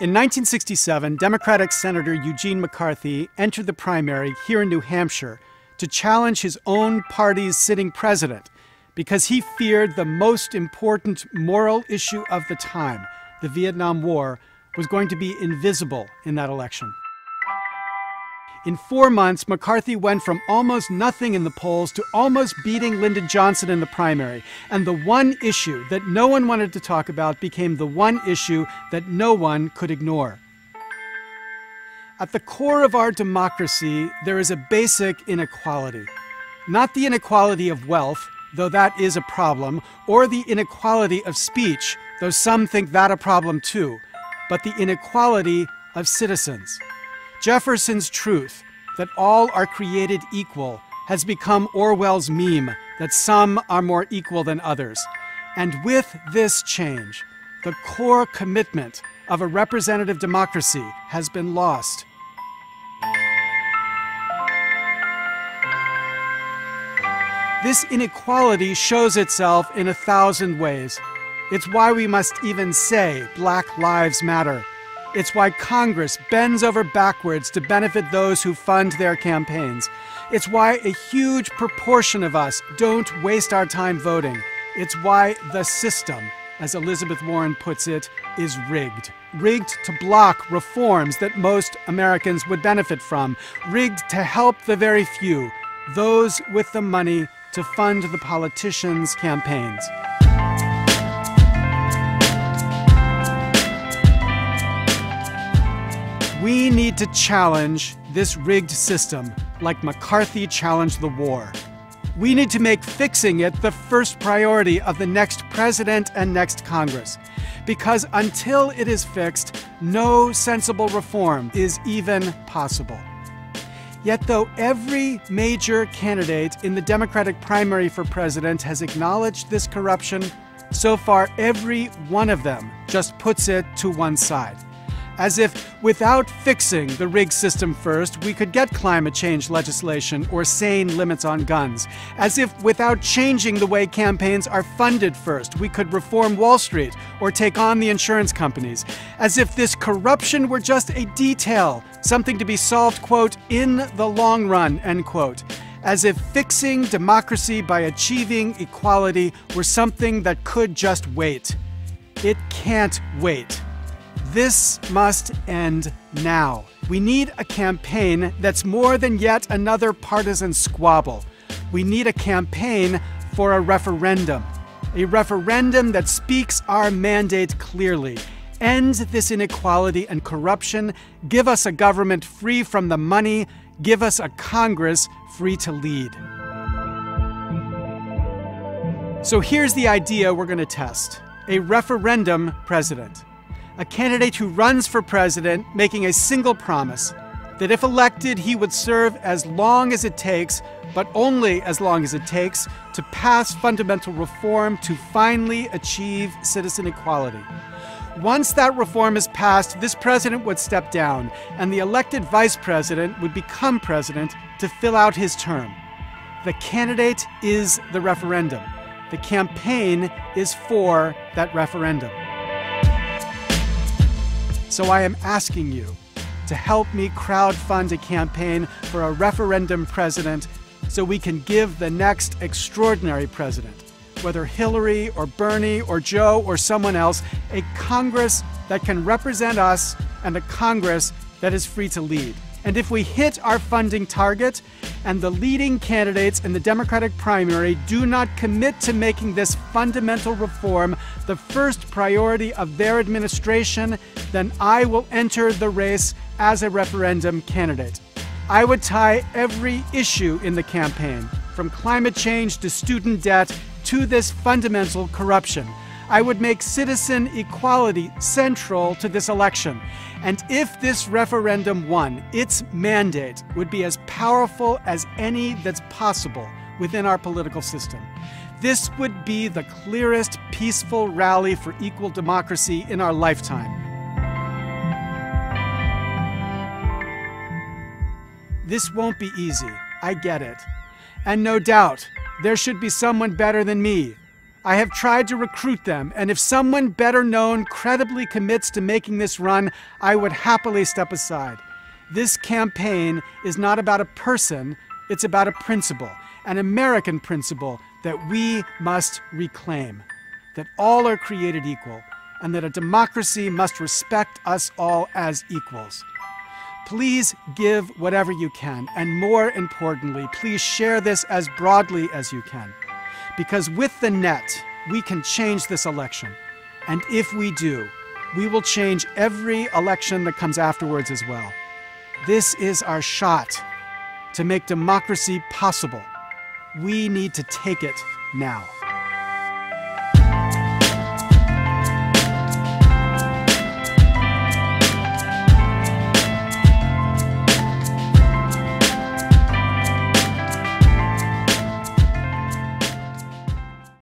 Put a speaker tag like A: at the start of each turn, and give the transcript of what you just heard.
A: In 1967, Democratic Senator Eugene McCarthy entered the primary here in New Hampshire to challenge his own party's sitting president because he feared the most important moral issue of the time, the Vietnam War, was going to be invisible in that election. In 4 months, McCarthy went from almost nothing in the polls to almost beating Lyndon Johnson in the primary. And the one issue that no one wanted to talk about became the one issue that no one could ignore. At the core of our democracy, there is a basic inequality. Not the inequality of wealth, though that is a problem, or the inequality of speech, though some think that a problem too, but the inequality of citizens. Jefferson's truth that all are created equal has become Orwell's meme that some are more equal than others. And with this change, the core commitment of a representative democracy has been lost. This inequality shows itself in 1,000 ways. It's why we must even say Black Lives Matter. It's why Congress bends over backwards to benefit those who fund their campaigns. It's why a huge proportion of us don't waste our time voting. It's why the system, as Elizabeth Warren puts it, is rigged. Rigged to block reforms that most Americans would benefit from. Rigged to help the very few, those with the money to fund the politicians' campaigns. We need to challenge this rigged system like McCarthy challenged the war. We need to make fixing it the first priority of the next president and next Congress. Because until it is fixed, no sensible reform is even possible. Yet though every major candidate in the Democratic primary for president has acknowledged this corruption, so far every one of them just puts it to one side. As if without fixing the rigged system first, we could get climate change legislation or sane limits on guns. As if without changing the way campaigns are funded first, we could reform Wall Street or take on the insurance companies. As if this corruption were just a detail, something to be solved, quote, in the long run, end quote. As if fixing democracy by achieving equality were something that could just wait. It can't wait. This must end now. We need a campaign that's more than yet another partisan squabble. We need a campaign for a referendum that speaks our mandate clearly. End this inequality and corruption. Give us a government free from the money. Give us a Congress free to lead. So here's the idea we're going to test. A referendum president. A candidate who runs for president making a single promise that if elected, he would serve as long as it takes, but only as long as it takes, to pass fundamental reform to finally achieve citizen equality. Once that reform is passed, this president would step down, and the elected vice president would become president to fill out his term. The candidate is the referendum. The campaign is for that referendum. So I am asking you to help me crowdfund a campaign for a referendum president so we can give the next extraordinary president, whether Hillary or Bernie or Joe or someone else, a Congress that can represent us and a Congress that is free to lead. And if we hit our funding target and the leading candidates in the Democratic primary do not commit to making this fundamental reform the first priority of their administration, then I will enter the race as a referendum candidate. I would tie every issue in the campaign, from climate change to student debt to this fundamental corruption. I would make citizen equality central to this election. And if this referendum won, its mandate would be as powerful as any that's possible within our political system. This would be the clearest peaceful rally for equal democracy in our lifetime. This won't be easy, I get it. And no doubt, there should be someone better than me. I have tried to recruit them, and if someone better known credibly commits to making this run, I would happily step aside. This campaign is not about a person, it's about a principle, an American principle that we must reclaim, that all are created equal, and that a democracy must respect us all as equals. Please give whatever you can, and more importantly, please share this as broadly as you can. Because with the net, we can change this election. And if we do, we will change every election that comes afterwards as well. This is our shot to make democracy possible. We need to take it now.